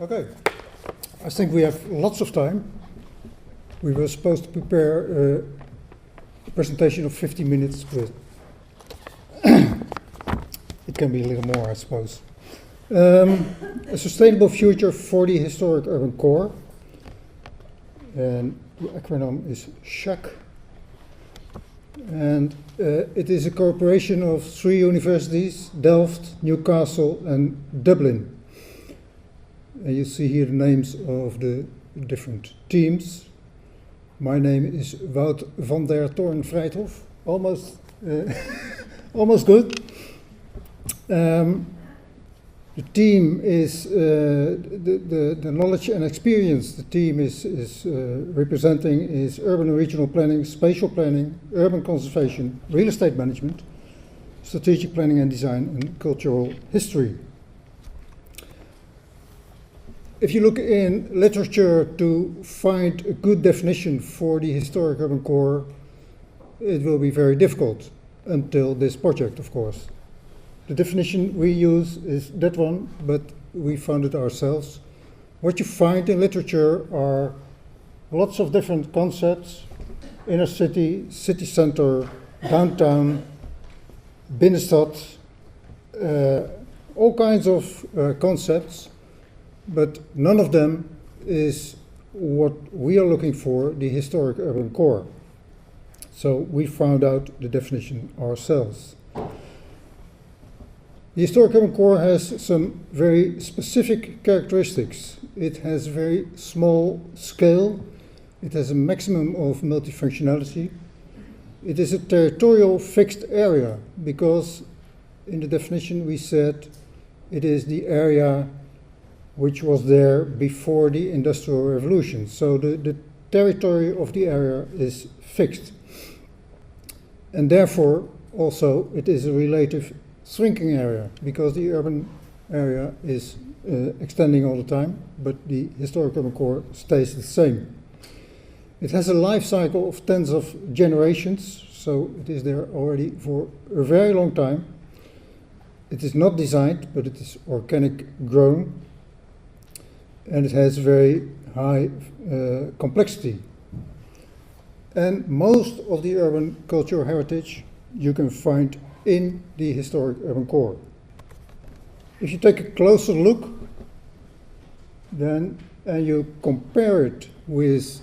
Okay, I think we have lots of time. We were supposed to prepare a presentation of 50 minutes, but it can be a little more, I suppose. A sustainable future for the historic urban core, and the acronym is SHUC. And it is a cooperation of 3 universities, Delft, Newcastle and Dublin. And you see here the names of the different teams. My name is Wout van der Toorn Vrijthoff, almost, almost good. The team is the knowledge and experience the team is representing is urban and regional planning, spatial planning, urban conservation, real estate management, strategic planning and design, and cultural history. If you look in literature to find a good definition for the historic urban core, it will be very difficult until this project, of course. The definition we use is that one, but we found it ourselves. What you find in literature are lots of different concepts: inner city, city center, downtown, binnenstad, all kinds of concepts, but none of them is what we are looking for, the historic urban core. So we found out the definition ourselves. The historic urban core has some very specific characteristics. It has very small scale. It has a maximum of multifunctionality. It is a territorial fixed area because in the definition we said it is the area which was there before the Industrial Revolution. So the territory of the area is fixed. And therefore also it is a relative shrinking area because the urban area is extending all the time, but the historic urban core stays the same. It has a life cycle of tens of generations, so it is there already for a very long time. It is not designed, but it is organic grown, and it has very high complexity. And most of the urban cultural heritage you can find in the historic urban core. If you take a closer look, then and you compare it with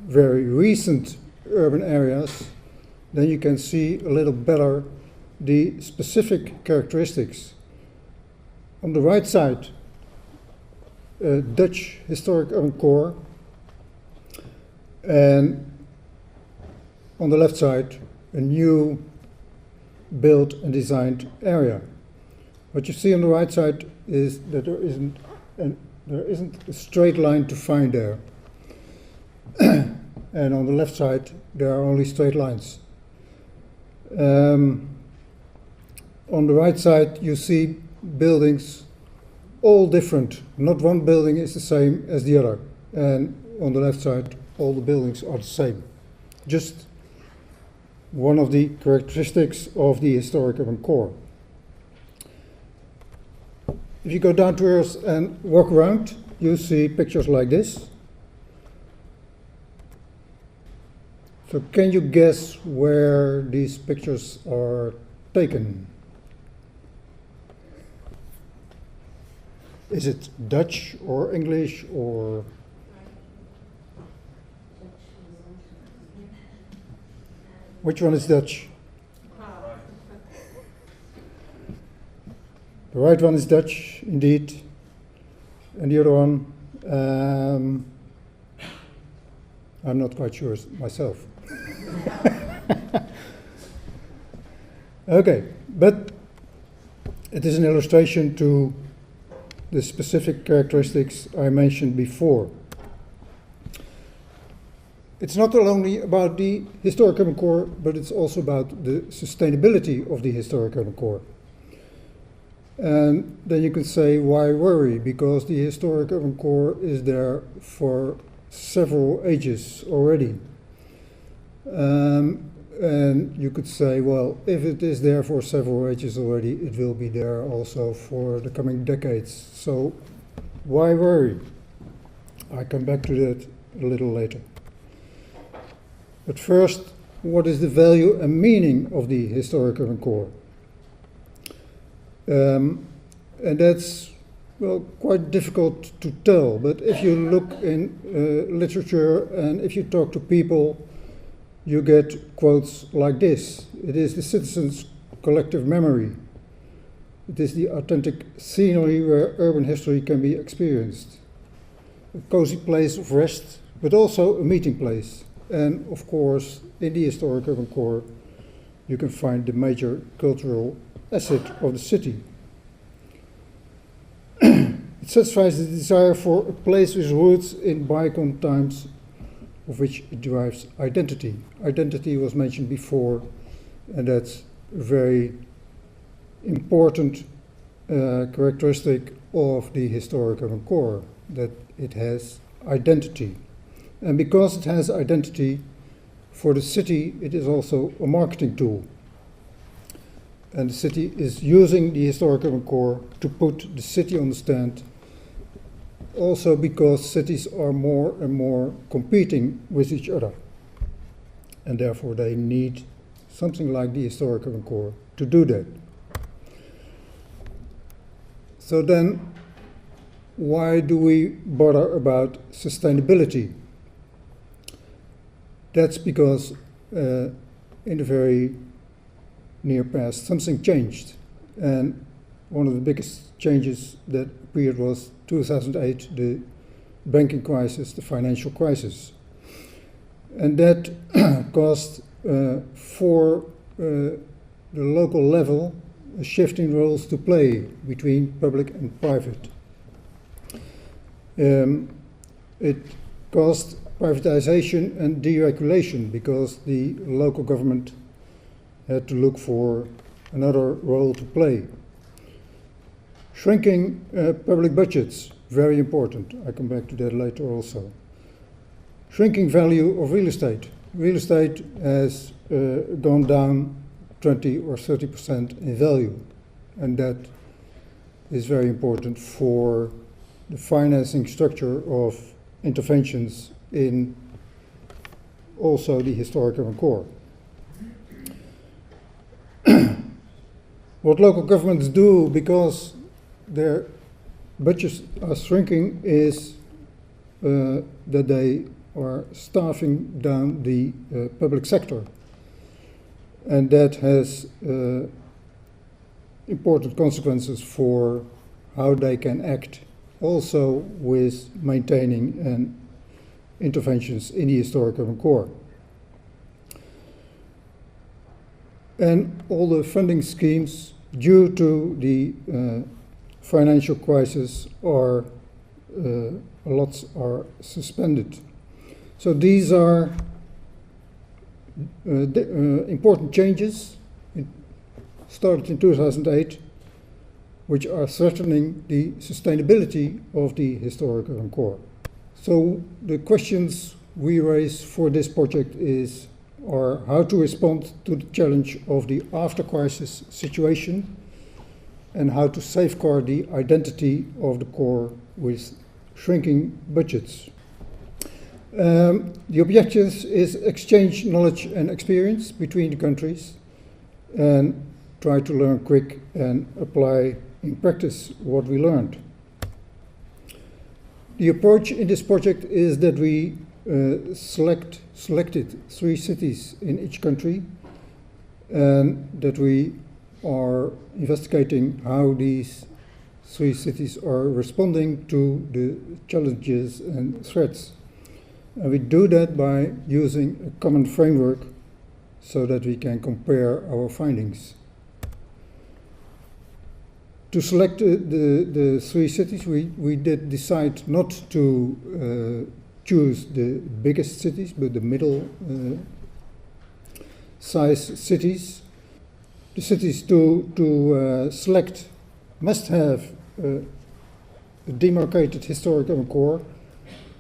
very recent urban areas, then you can see a little better the specific characteristics. On the right side, Dutch historic urban core, and on the left side, a new built and designed area. What you see on the right side is that there isn't a straight line to find there. And on the left side, there are only straight lines. On the right side, you see buildings all different. Not one building is the same as the other. And on the left side, all the buildings are the same. Just one of the characteristics of the historic urban core. If you go down to earth and walk around, you see pictures like this. So can you guess where these pictures are taken? Is it Dutch or English or? Which one is Dutch? The right one is Dutch, indeed. And the other one, I'm not quite sure myself. Okay, but it is an illustration to the specific characteristics I mentioned before. It's not only about the historic urban core, but it's also about the sustainability of the historic urban core. And then you can say, why worry? Because the historic urban core is there for several ages already. And you could say, well, if it is there for several ages already, it will be there also for the coming decades. So Why worry? I come back to that a little later. But first, what is the value and meaning of the historic urban core? And that's, well, quite difficult to tell, but if you look in literature and if you talk to people, you get quotes like this. It is the citizens' collective memory. It is the authentic scenery where urban history can be experienced. A cozy place of rest, but also a meeting place. And of course, in the historic urban core, you can find the major cultural asset of the city. It satisfies the desire for a place with roots in bygone times, of which it derives identity. Identity was mentioned before, and that's a very important characteristic of the historic urban core, that it has identity. And because it has identity, for the city it is also a marketing tool. And the city is using the historic urban core to put the city on the stand, also because cities are more and more competing with each other. And therefore they need something like the historic urban core to do that. So then, why do we bother about sustainability? That's because in the very near past something changed. And one of the biggest changes that appeared was 2008, the banking crisis, the financial crisis. And that caused for the local level a shift in roles to play between public and private. It caused privatization and deregulation because the local government had to look for another role to play. Shrinking public budgets, very important. I come back to that later also. Shrinking value of real estate. Real estate has gone down 20 or 30% in value, and that is very important for the financing structure of interventions in also the historic urban core. What local governments do, because their budgets are shrinking, is that they are staffing down the public sector. And that has important consequences for how they can act, also with maintaining and interventions in the historic urban core. And all the funding schemes due to the financial crisis are lots are suspended. So these are important changes. It started in 2008, which are threatening the sustainability of the historic urban core. So the questions we raise for this project are how to respond to the challenge of the after-crisis situation and how to safeguard the identity of the core with shrinking budgets. The objectives is exchange knowledge and experience between the countries and try to learn quick and apply in practice what we learned. The approach in this project is that we selected 3 cities in each country, and that we are investigating how these 3 cities are responding to the challenges and threats. And we do that by using a common framework so that we can compare our findings. To select the 3 cities, we did decide not to choose the biggest cities, but the middle size cities. The cities to select must have a demarcated historic urban core,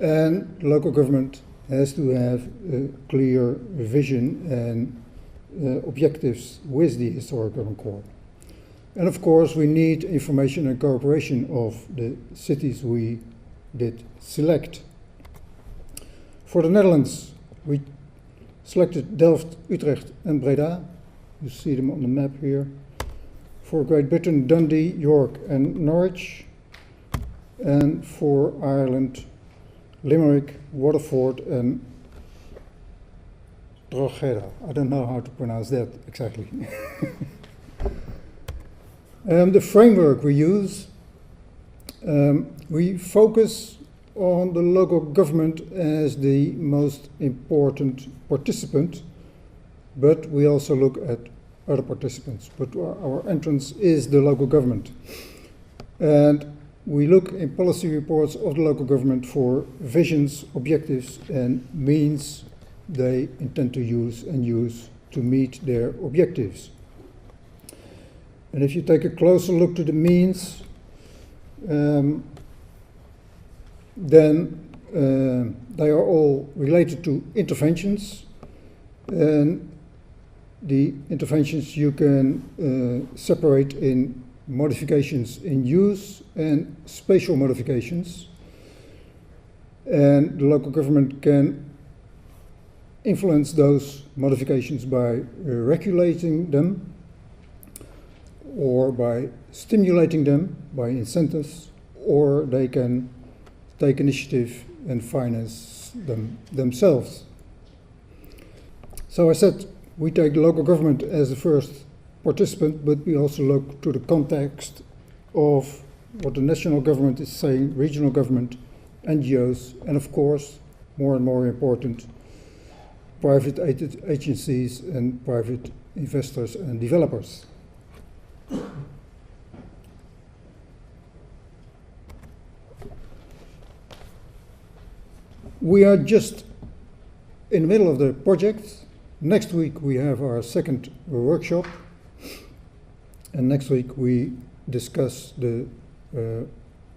and the local government has to have a clear vision and objectives with the historic urban core. And of course, we need information and cooperation of the cities we did select. For the Netherlands, we selected Delft, Utrecht and Breda. You see them on the map here. For Great Britain, Dundee, York and Norwich. And for Ireland, Limerick, Waterford and Drogheda. I don't know how to pronounce that exactly. The framework we use, we focus on the local government as the most important participant, but we also look at other participants. But our entrance is the local government. And we look in policy reports of the local government for visions, objectives and means they intend to use to meet their objectives. And if you take a closer look to the means, then they are all related to interventions. And the interventions you can separate in modifications in use and spatial modifications. And the local government can influence those modifications by regulating them or by stimulating them by incentives, or they can take initiative and finance them themselves. So I said we take the local government as the first participant, but we also look to the context of what the national government is saying, regional government, NGOs, and of course, more and more important, private agencies and private investors and developers. We are just in the middle of the project. Next week we have our second workshop, and next week we discuss the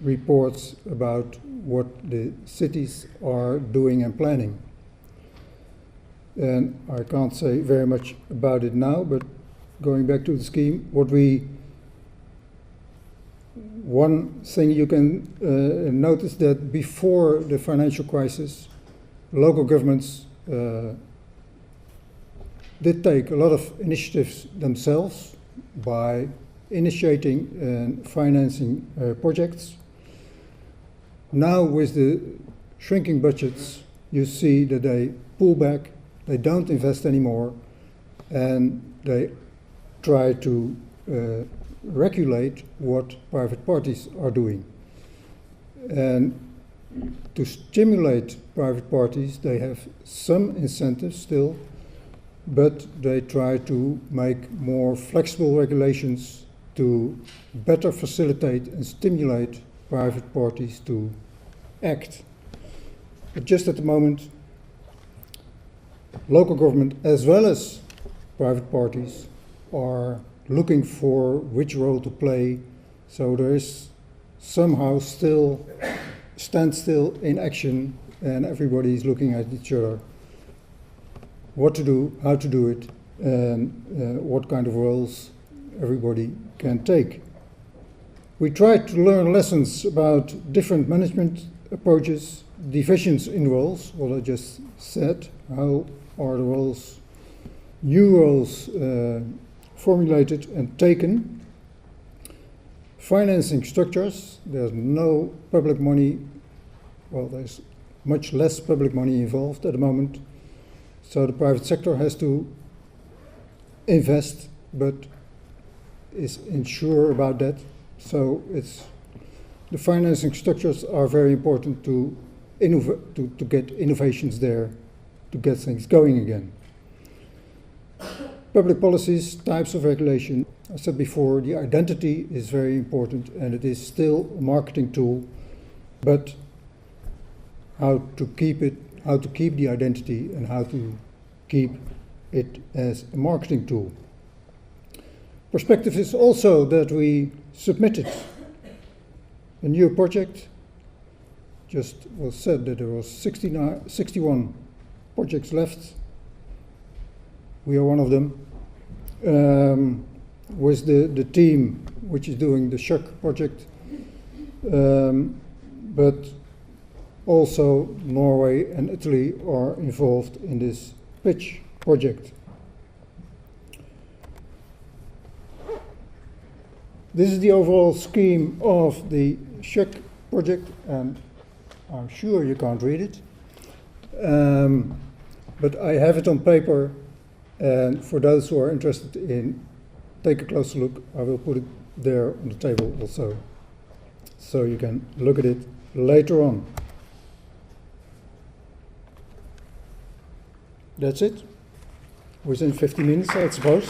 reports about what the cities are doing and planning. And I can't say very much about it now, but going back to the scheme, one thing you can notice that before the financial crisis, local governments did take a lot of initiatives themselves by initiating and financing projects. Now with the shrinking budgets, you see that they pull back, they don't invest anymore, and they try to regulate what private parties are doing. And to stimulate private parties, they have some incentives still, but they try to make more flexible regulations to better facilitate and stimulate private parties to act. But just at the moment, local government as well as private parties are looking for which role to play, so there is somehow still standstill in action, and everybody is looking at each other, what to do, how to do it, and what kind of roles everybody can take. We tried to learn lessons about different management approaches, divisions in roles, what I just said, how are the roles, new roles formulated and taken. Financing structures, there's no public money, well, there's much less public money involved at the moment, so the private sector has to invest, but is unsure about that. So the financing structures are very important to get innovations there, to get things going again. Public policies, types of regulation. I said before, the identity is very important, and it is still a marketing tool, but how to keep the identity and how to keep it as a marketing tool. Perspective is also that we submitted a new project. Just was said that there was 61 projects left. We are one of them. with the team which is doing the SHUC project, but also Norway and Italy are involved in this pitch project. This is the overall scheme of the SHUC project, and I'm sure you can't read it, but I have it on paper, and for those who are interested in take a closer look, I will put it there on the table also, so you can look at it later on. That's it, within 50 minutes, I suppose.